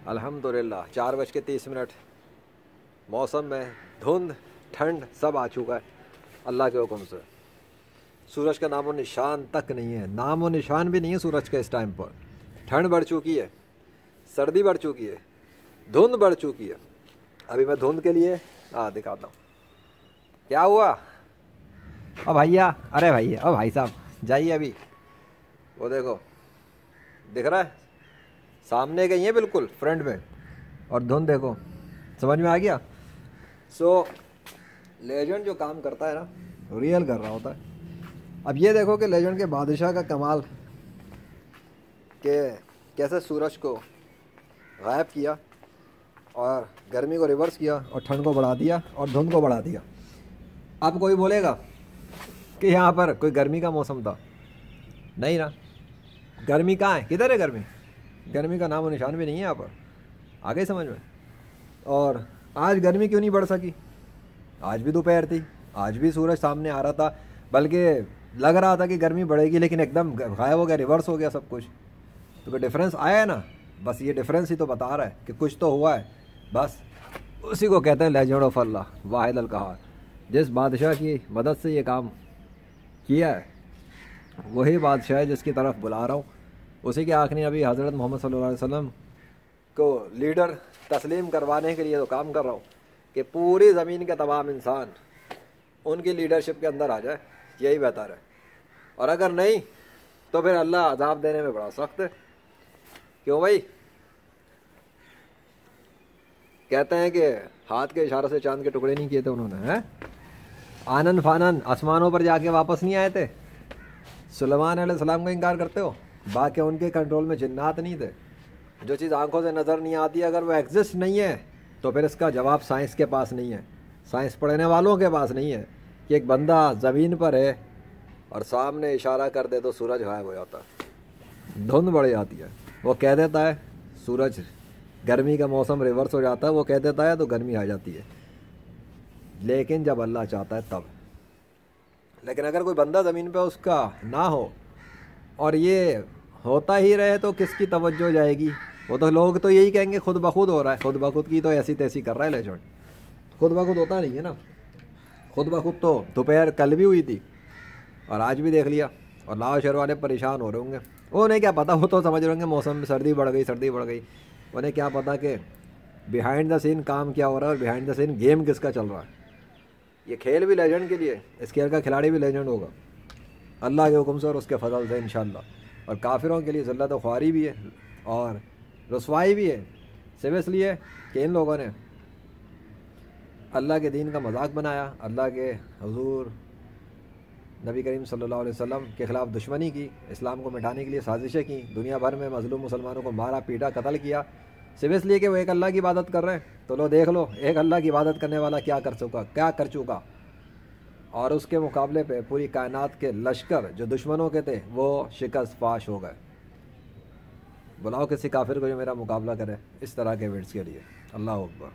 الحمدللہ 4:30 موسم میں دھند ٹھنڈ سب آ چکا ہے اللہ کے حکم سے. سورج کا نام و نشان تک نہیں ہے, نام و نشان بھی نہیں ہے سورج کا اس ٹائم پر. ٹھنڈ بڑھ چکی ہے, سردی بڑھ چکی ہے, دھند بڑھ چکی ہے. ابھی میں دھند کے لیے دکھاتا ہوں. کیا ہوا او بھیا, ارے بھائی او بھائی صاحب جائیے ابھی. وہ دیکھو دکھ رہا ہے سامنے گئی ہیں بالکل فرنٹ میں, اور دھند دیکھو. سمجھ میں آ گیا. سو لیجنڈ جو کام کرتا ہے نا ریئل کر رہا ہوتا ہے. اب یہ دیکھو کہ لیجنڈ کے بادشاہ کا کمال کہ کیسے سورج کو غائب کیا اور گرمی کو ریورس کیا اور ٹھنڈ کو بڑھا دیا اور دھند کو بڑھا دیا. اب کوئی بولے گا کہ یہاں پر کوئی گرمی کا موسم تھا؟ نہیں نا. گرمی کہاں ہے, کدھر ہے گرمی؟ گرمی کا نام و نشان بھی نہیں ہے یہاں پر. آ گئی سمجھ میں. اور آج گرمی کیوں نہیں بڑھ سکی؟ آج بھی دوپہر تھی, آج بھی سورج سامنے آ رہا تھا, بلکہ لگ رہا تھا کہ گرمی بڑھے گی, لیکن ایک دم غائب ہو گیا, ریورس ہو گیا سب کچھ. تو ڈفرینس آیا ہے نا, بس یہ ڈفرینس ہی تو بتا رہا ہے کہ کچھ تو ہوا ہے. بس اسی کو کہتے ہیں لیجنڈ آف اللہ واحد القہار. جس بادشاہ کی مدد سے یہ کام کیا ہے وہی بادشاہ ہے جس کی طرف بلا رہا ہوں. اسی کے آخری نبی حضرت محمد صلی اللہ علیہ وسلم کو لیڈر تسلیم کروانے کے لیے تو کام کر رہا ہوں کہ پوری زمین کے تمام انسان ان کی لیڈرشپ کے اندر آ جائے. یہی بہتر ہے. اور اگر نہیں تو پھر اللہ عذاب دینے میں بڑا سخت ہے. کیوں بھائی؟ کہتے ہیں کہ ہاتھ کے اشارے سے چاند کے ٹکڑے نہیں کیے تھے انہوں نے, آنن فانن آسمانوں پر جا کے واپس نہیں آئے تھے. سلیمان علیہ السلام کا انکار کرتے ہو؟ باقی ان کے کنٹرول میں جنات نہیں تھے. جو چیز آنکھوں سے نظر نہیں آتی, اگر وہ ایگزسٹ نہیں ہے تو پھر اس کا جواب سائنس کے پاس نہیں ہے, سائنس پڑھنے والوں کے پاس نہیں ہے. کہ ایک بندہ زمین پر ہے اور سامنے اشارہ کر دے تو سورج غائب ہو جاتا ہے, دھند بڑھ جاتی ہے. وہ کہہ دیتا ہے سورج, گرمی کا موسم ریورس ہو جاتا ہے, وہ کہہ دیتا ہے تو گرمی آ جاتی ہے. لیکن جب اللہ چاہتا ہے تب. لیکن اگر کوئی بندہ زمین پہ اس کا نہ ہو اور یہ ہوتا ہی رہے تو کس کی توجہ جائے گی؟ وہ تو لوگ تو یہی کہیں گے خود بخود ہو رہا ہے. خود بخود کی تو ایسی تیسی کر رہا ہے لیجنڈ. خود بخود ہوتا نہیں ہے نا. خود بخود تو دوپہر کل بھی ہوئی تھی اور آج بھی دیکھ لیا. اور لاؤ شہر والے پریشان ہو رہے ہوں گے. انہیں کیا پتہ, وہ تو سمجھ رہے ہوں گے موسم میں سردی بڑھ گئی, سردی بڑھ گئی. انہیں کیا پتہ کہ بیہائنڈ دا سین کام کیا ہو رہا ہے اور بیہائنڈ دا سین گیم کس کا چل رہا ہے. یہ کھیل بھی لیجنڈ کے لیے, اس کھیل کا کھلاڑی بھی لیجنڈ ہوگا اللہ کے حکم سے اور اس کے فضل سے انشاءاللہ. اور کافروں کے لیے ذلت و خواری بھی ہے اور رسوائی بھی ہے. صرف اس لیے کہ ان لوگوں نے اللہ کے دین کا مذاق بنایا, اللہ کے حضور نبی کریم صلی اللہ علیہ وسلم کے خلاف دشمنی کی, اسلام کو مٹانے کے لیے سازشیں کی, دنیا بھر میں مظلوم مسلمانوں کو مارا پیٹا قتل کیا, صرف اس لیے کہ وہ ایک اللہ کی عبادت کر رہے ہیں. تو لو دیکھ لو ایک اللہ کی عبادت کرنے والا کیا کر چکا. اور اس کے مقابلے پہ پوری کائنات کے لشکر جو دشمنوں کے تھے وہ شکست فاش ہو گئے. بلاؤ کسی کافر کو جو میرا مقابلہ کرے اس طرح کے ایونٹس کے لیے. اللہ اکبر.